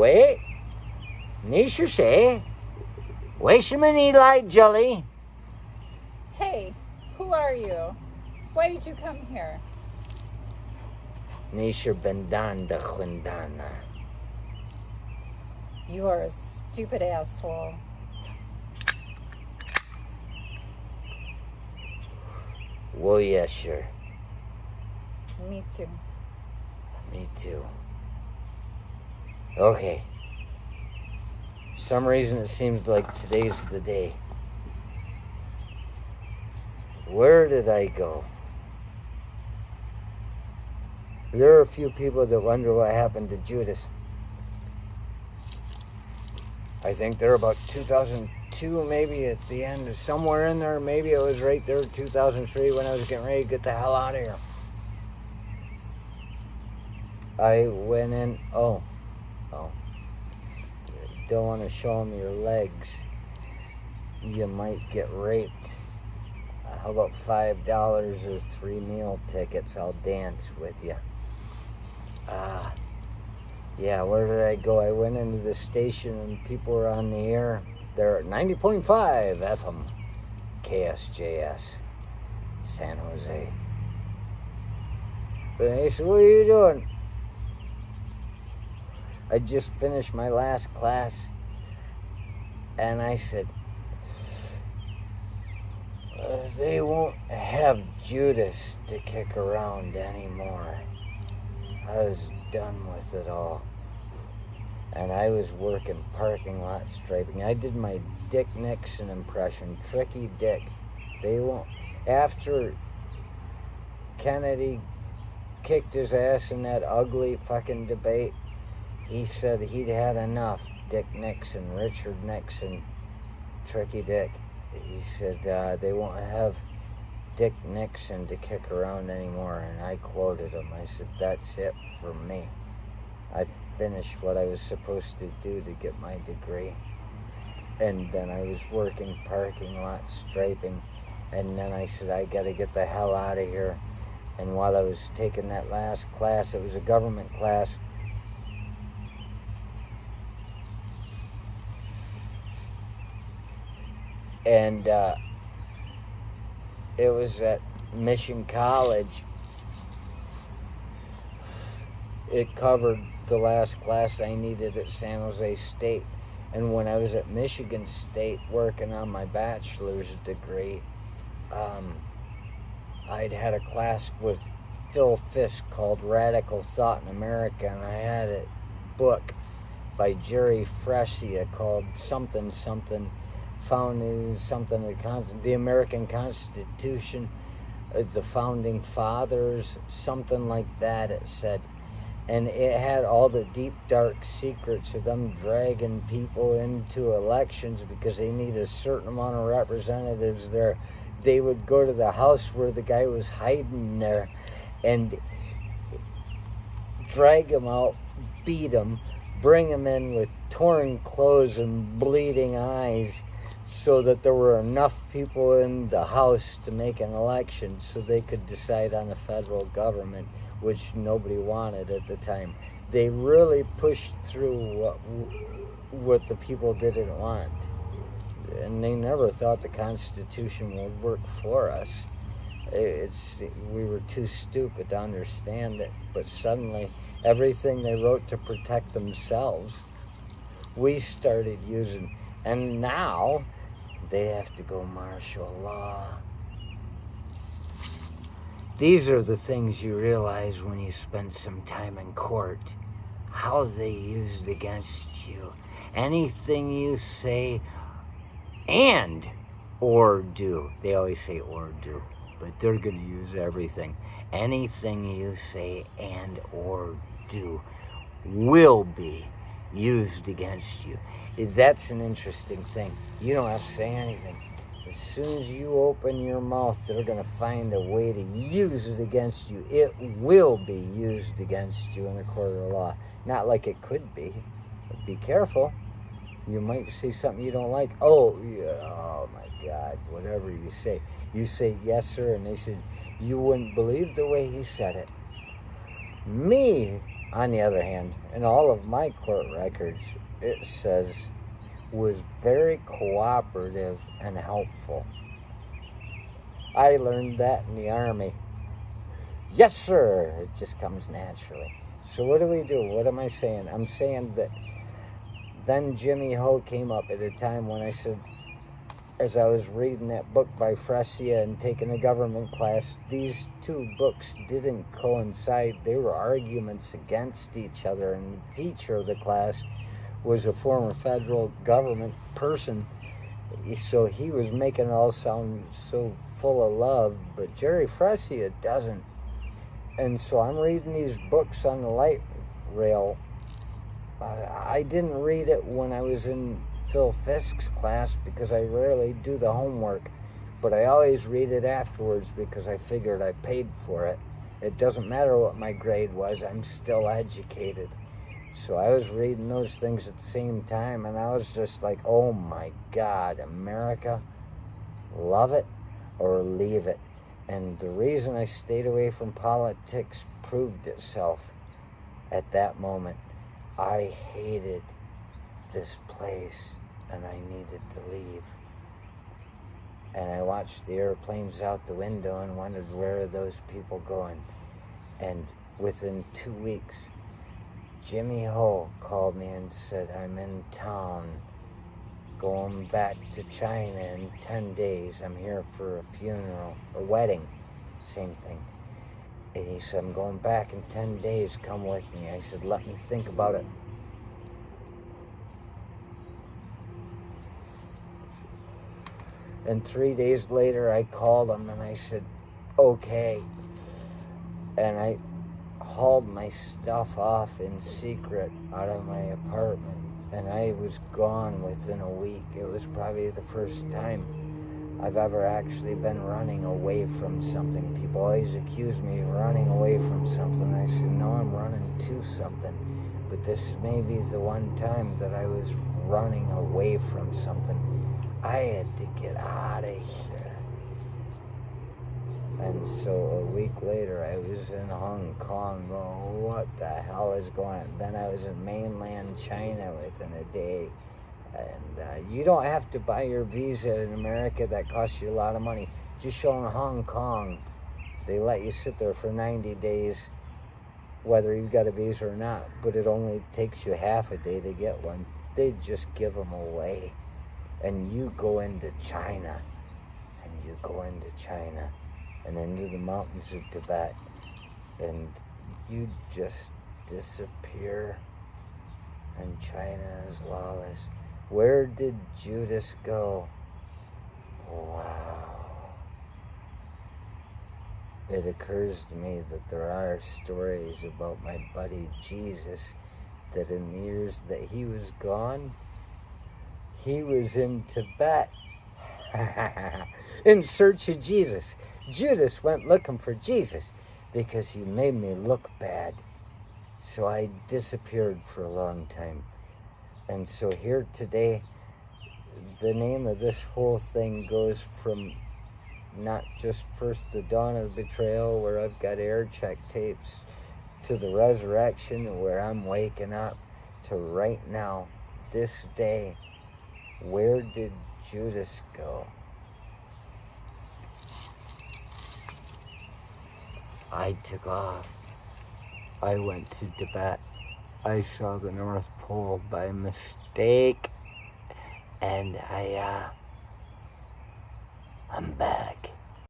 Wait. Nisha say. Wait Eli Jelly. Hey, who are you? Why did you come here? Nisha Bendanda Quindana. You are a stupid asshole. Well, yeah, sure. Me too. Me too. Okay. For some reason it seems like today's the day. Where did I go? There are a few people that wonder what happened to Judas. I think they're about 2002, maybe at the end, somewhere in there. Maybe it was right there, 2003, when I was getting ready to get the hell out of here. I went in. Oh. Don't want to show them your legs. You might get raped. How about $5 or 3 meal tickets? I'll dance with you. Yeah, where did I go? I went into the station and people were on the air. They're at 90.5 FM, KSJS, San Jose. And I said, what are you doing? I just finished my last class. And I said, they won't have Judas to kick around anymore. I was done with it all. And I was working parking lot striping. I did my Dick Nixon impression, Tricky Dick. They won't. After Kennedy kicked his ass in that ugly fucking debate, he said he'd had enough. Dick Nixon, Richard Nixon, Tricky Dick. He said they won't have Dick Nixon to kick around anymore. And I quoted him. I said, that's it for me. I finished what I was supposed to do to get my degree. And then I was working parking lot striping. And then I said, I got to get the hell out of here. And while I was taking that last class, it was a government class. And it was at Mission College. It covered the last class I needed at San Jose State. And when I was at Michigan State working on my bachelor's degree, I'd had a class with Phil Fisk called Radical Thought in America, and I had a book by Jerry Fresia called something, founding something, the American Constitution, the Founding Fathers, something like that it said. And it had all the deep, dark secrets of them dragging people into elections because they need a certain amount of representatives there. They would go to the house where the guy was hiding there and drag him out, beat him, bring him in with torn clothes and bleeding eyes so that there were enough people in the house to make an election so they could decide on a federal government, which nobody wanted at the time. They really pushed through what the people didn't want. And they never thought the Constitution would work for us. We were too stupid to understand it. But suddenly, everything they wrote to protect themselves, we started using. And now, they have to go martial law. These are the things you realize when you spend some time in court. How they use it against you. Anything you say and or do. They always say or do, but they're going to use everything. Anything you say and or do will be used against you. That's an interesting thing. You don't have to say anything. As soon as you open your mouth, they're going to find a way to use it against you. It will be used against you in a court of law. Not like it could be. But be careful. You might say something you don't like. Oh, yeah, oh my God, whatever you say. You say, yes, sir, and they said, you wouldn't believe the way he said it. Me On the other hand, in all of my court records, it says was very cooperative and helpful. I learned that in the Army. Yes, sir. It just comes naturally. So what do we do? What am I saying? I'm saying that then Jimmy Ho came up at a time when I said, as I was reading that book by Fresia and taking a government class, these two books didn't coincide. They were arguments against each other, and the teacher of the class was a former federal government person, so he was making it all sound so full of love, but Jerry Fresia doesn't. And so I'm reading these books on the light rail. I didn't read it when I was in Phil Fisk's class because I rarely do the homework, but I always read it afterwards because I figured I paid for it. It doesn't matter what my grade was, I'm still educated. So I was reading those things at the same time, and I was just like, oh my God, America, love it or leave it. And the reason I stayed away from politics proved itself at that moment. I hated this place, and I needed to leave. And I watched the airplanes out the window and wondered, where are those people going? And within 2 weeks, Jimmy Ho called me and said, I'm in town, going back to China in 10 days. I'm here for a funeral, a wedding, same thing. And he said, I'm going back in 10 days, come with me. I said, let me think about it. And 3 days later, I called him and I said, okay. And I hauled my stuff off in secret out of my apartment. And I was gone within a week. It was probably the first time I've ever actually been running away from something. People always accuse me of running away from something. I said, no, I'm running to something. But this may be the one time that I was running away from something. I had to get out of here. And so a week later, I was in Hong Kong going, what the hell is going on? Then I was in mainland China within a day. And you don't have to buy your visa in America. That costs you a lot of money. Just show in Hong Kong, they let you sit there for 90 days, whether you've got a visa or not. But it only takes you half a day to get one. They just give them away. And you go into China, and you go into China, and into the mountains of Tibet, and you just disappear, and China is lawless. Where did Judas go? Wow. It occurs to me that there are stories about my buddy Jesus, that in the years that he was gone, he was in Tibet in search of Jesus. Judas went looking for Jesus because he made me look bad. So I disappeared for a long time. And so here today, the name of this whole thing goes from not just first the dawn of betrayal, where I've got air check tapes, to the resurrection, where I'm waking up, to right now, this day. Where did Judas go? I took off. I went to Tibet. I saw the North Pole by mistake. And I'm back.